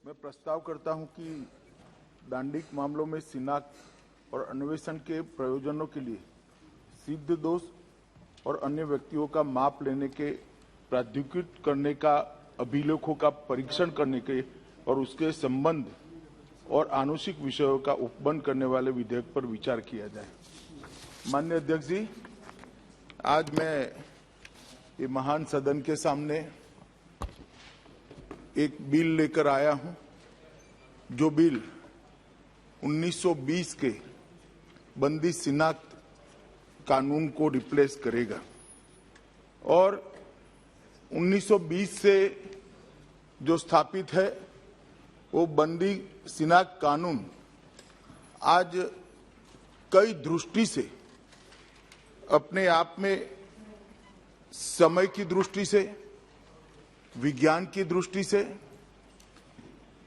मैं प्रस्ताव करता हूं कि दांडिक मामलों में शिनाख्त और अन्वेषण के प्रयोजनों के लिए सिद्ध दोष और अन्य व्यक्तियों का माप लेने के प्राधिकृत करने का अभिलेखों का परीक्षण करने के और उसके संबंध और आनुषिक विषयों का उपबंध करने वाले विधेयक पर विचार किया जाए। माननीय अध्यक्ष जी, आज मैं ये महान सदन के सामने एक बिल लेकर आया हूं, जो बिल 1920 के बंदी शिनाख्त कानून को रिप्लेस करेगा और 1920 से जो स्थापित है वो बंदी शिनाख्त कानून आज कई दृष्टि से अपने आप में समय की दृष्टि से, विज्ञान की दृष्टि से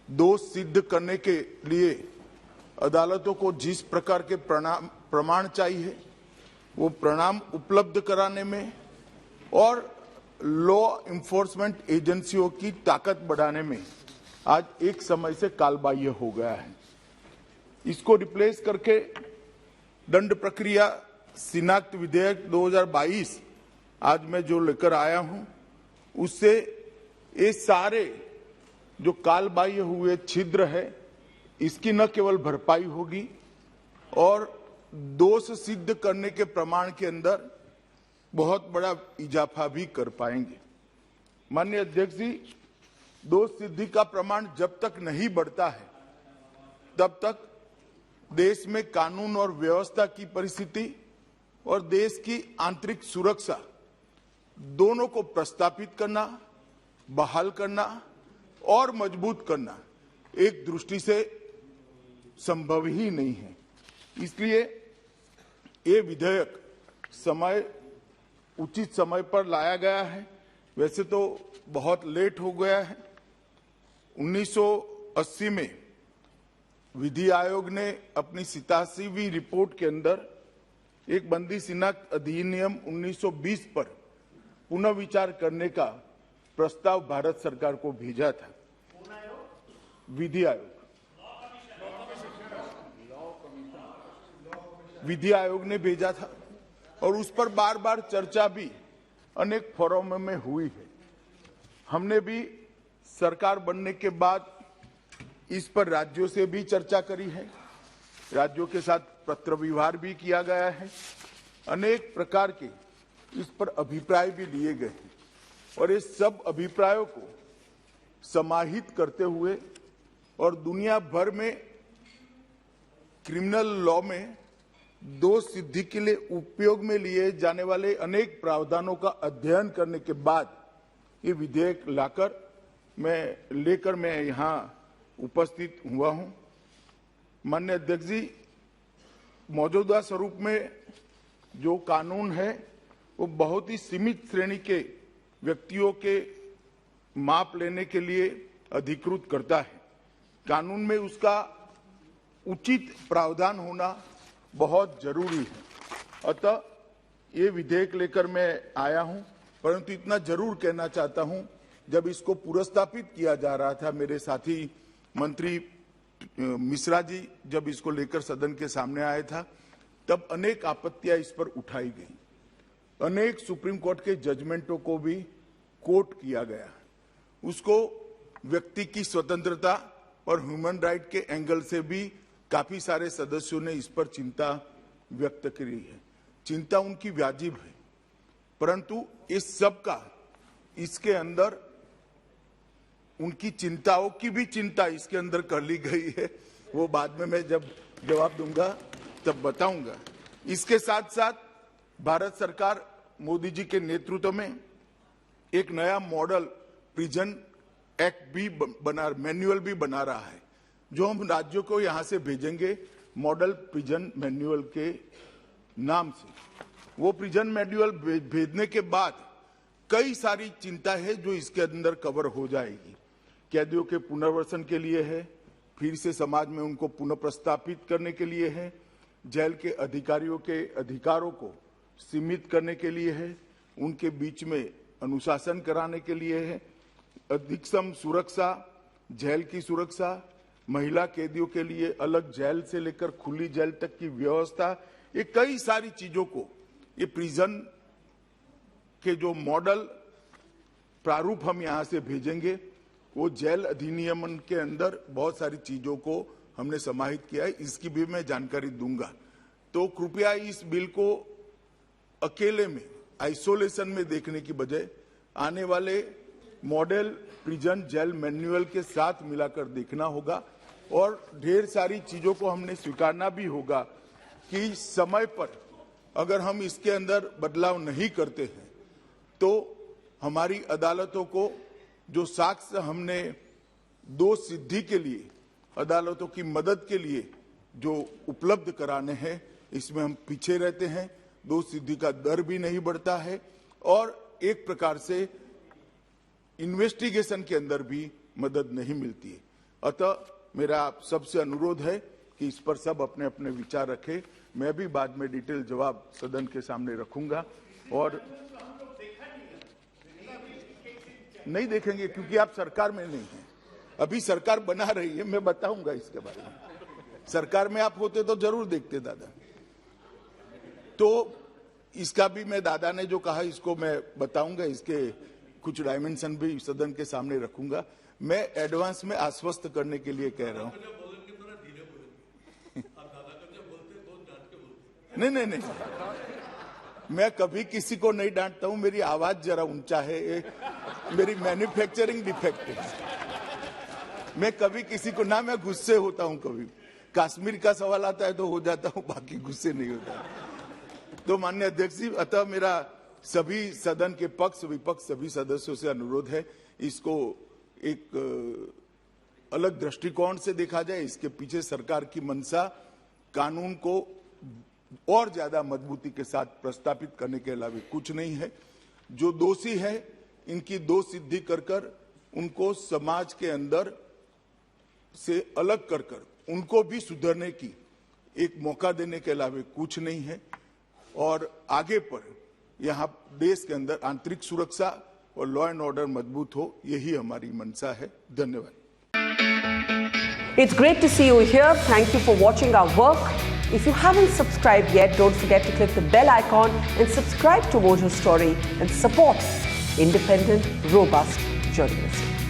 दोष सिद्ध करने के लिए अदालतों को जिस प्रकार के प्रमाण चाहिए वो प्रमाण उपलब्ध कराने में और लॉ इन्फोर्समेंट एजेंसियों की ताकत बढ़ाने में आज एक समय से कालबाह्य हो गया है। इसको रिप्लेस करके दंड प्रक्रिया शिनाख्त विधेयक 2022 आज मैं जो लेकर आया हूं, उससे ये सारे जो कालबाह्य हुए छिद्र है इसकी न केवल भरपाई होगी और दोष सिद्ध करने के प्रमाण के अंदर बहुत बड़ा इजाफा भी कर पाएंगे। माननीय अध्यक्ष जी, दोष सिद्धि का प्रमाण जब तक नहीं बढ़ता है तब तक देश में कानून और व्यवस्था की परिस्थिति और देश की आंतरिक सुरक्षा दोनों को प्रस्तापित करना, बहाल करना और मजबूत करना एक दृष्टि से संभव ही नहीं है। इसलिए ये विधेयक उचित समय पर लाया गया है। वैसे तो बहुत लेट हो गया है। 1980 में विधि आयोग ने अपनी 87वीं रिपोर्ट के अंदर एक बंदी शिनाख्त अधिनियम 1920 पर पुनः विचार करने का प्रस्ताव भारत सरकार को भेजा था। विधि आयोग, विधि आयोग ने भेजा था और उस पर बार बार चर्चा भी अनेक फोरम में हुई है। हमने भी सरकार बनने के बाद इस पर राज्यों से भी चर्चा करी है, राज्यों के साथ पत्र व्यवहार भी किया गया है, अनेक प्रकार के इस पर अभिप्राय भी लिए गए हैं और इस सब अभिप्रायों को समाहित करते हुए और दुनिया भर में क्रिमिनल लॉ में दोष सिद्धि के लिए उपयोग में लिए जाने वाले अनेक प्रावधानों का अध्ययन करने के बाद ये विधेयक लेकर मैं यहाँ उपस्थित हुआ हूँ। माननीय अध्यक्ष जी, मौजूदा स्वरूप में जो कानून है वो बहुत ही सीमित श्रेणी के व्यक्तियों के माप लेने के लिए अधिकृत करता है। कानून में उसका उचित प्रावधान होना बहुत जरूरी है। अतः ये विधेयक लेकर मैं आया हूं, परंतु इतना जरूर कहना चाहता हूं, जब इसको पुरस्तापित किया जा रहा था, मेरे साथी मंत्री मिश्रा जी जब इसको लेकर सदन के सामने आया था, तब अनेक आपत्तियां इस पर उठाई गई। अनेक सुप्रीम कोर्ट के जजमेंटों को भी कोट किया गया। उसको व्यक्ति की स्वतंत्रता और ह्यूमन राइट के एंगल से भी काफी सारे सदस्यों ने इस पर चिंता व्यक्त करी है। चिंता उनकी वाजिब है, परंतु इस सब का इसके अंदर उनकी चिंताओं की भी चिंता इसके अंदर कर ली गई है। वो बाद में मैं जब जवाब दूंगा तब बताऊंगा। इसके साथ साथ भारत सरकार मोदी जी के नेतृत्व में एक नया मॉडल प्रिजन एक्ट भी मैन्युअल भी बना रहा है, जो हम राज्यों को यहां से भेजेंगे मॉडल प्रिजन मैन्युअल के नाम से। वो प्रिजन मैन्युअल भेजने के बाद कई सारी चिंता है जो इसके अंदर कवर हो जाएगी। कैदियों के पुनर्वसन के लिए है, फिर से समाज में उनको पुनः प्रस्थापित करने के लिए है, जेल के अधिकारियों के अधिकारों को सीमित करने के लिए है, उनके बीच में अनुशासन कराने के लिए है, अधिकतम सुरक्षा जेल की सुरक्षा, महिला कैदियों के लिए अलग जेल से लेकर खुली जेल तक की व्यवस्था, ये कई सारी चीजों को ये प्रिजन के जो मॉडल प्रारूप हम यहां से भेजेंगे, वो जेल अधिनियम के अंदर बहुत सारी चीजों को हमने समाहित किया है, इसकी भी मैं जानकारी दूंगा। तो कृपया इस बिल को अकेले में आइसोलेशन में देखने की बजाय आने वाले मॉडल प्रिजन जेल मैनुअल के साथ मिलाकर देखना होगा और ढेर सारी चीजों को हमने स्वीकारना भी होगा कि समय पर अगर हम इसके अंदर बदलाव नहीं करते हैं तो हमारी अदालतों को जो साक्ष्य हमने दोष सिद्धि के लिए अदालतों की मदद के लिए जो उपलब्ध कराने हैं, इसमें हम पीछे रहते हैं, दोष सिद्धि का दर भी नहीं बढ़ता है और एक प्रकार से इन्वेस्टिगेशन के अंदर भी मदद नहीं मिलती है। अतः मेरा आप सबसे अनुरोध है कि इस पर सब अपने अपने विचार रखें। मैं भी बाद में डिटेल जवाब सदन के सामने रखूंगा और नहीं देखेंगे क्योंकि आप सरकार में नहीं हैं। अभी सरकार बना रही है, मैं बताऊंगा इसके बारे में। सरकार में आप होते तो जरूर देखते दादा। तो इसका भी मैं दादा ने जो कहा इसको मैं बताऊंगा, इसके कुछ डायमेंशन भी सदन के सामने रखूंगा। मैं एडवांस में आश्वस्त करने के लिए कह रहा हूं। नहीं, मैं कभी किसी को नहीं डांटता हूं। मेरी आवाज जरा ऊंचा है, मेरी मैन्युफैक्चरिंग डिफेक्ट है। मैं कभी किसी को ना, मैं गुस्से होता हूं। कभी कश्मीर का सवाल आता है तो हो जाता हूं, बाकी गुस्से नहीं होता। तो माननीय अध्यक्ष जी, अतः मेरा सभी सदन के पक्ष विपक्ष सभी सदस्यों से अनुरोध है, इसको एक अलग दृष्टिकोण से देखा जाए। इसके पीछे सरकार की मंशा कानून को और ज्यादा मजबूती के साथ प्रस्तावित करने के अलावा कुछ नहीं है। जो दोषी है इनकी दोष सिद्धि कर उनको समाज के अंदर से अलग कर उनको भी सुधरने की एक मौका देने के अलावा कुछ नहीं है। और आगे पर यहाँ देश के अंदर आंतरिक सुरक्षा और लॉ एंड ऑर्डर मजबूत हो, यही हमारी मंशा है। धन्यवाद। It's great to see you here. Thank you for watching our work. If you haven't subscribed yet, don't forget to click the bell icon and subscribe to Mojo Story and support independent, robust journalism.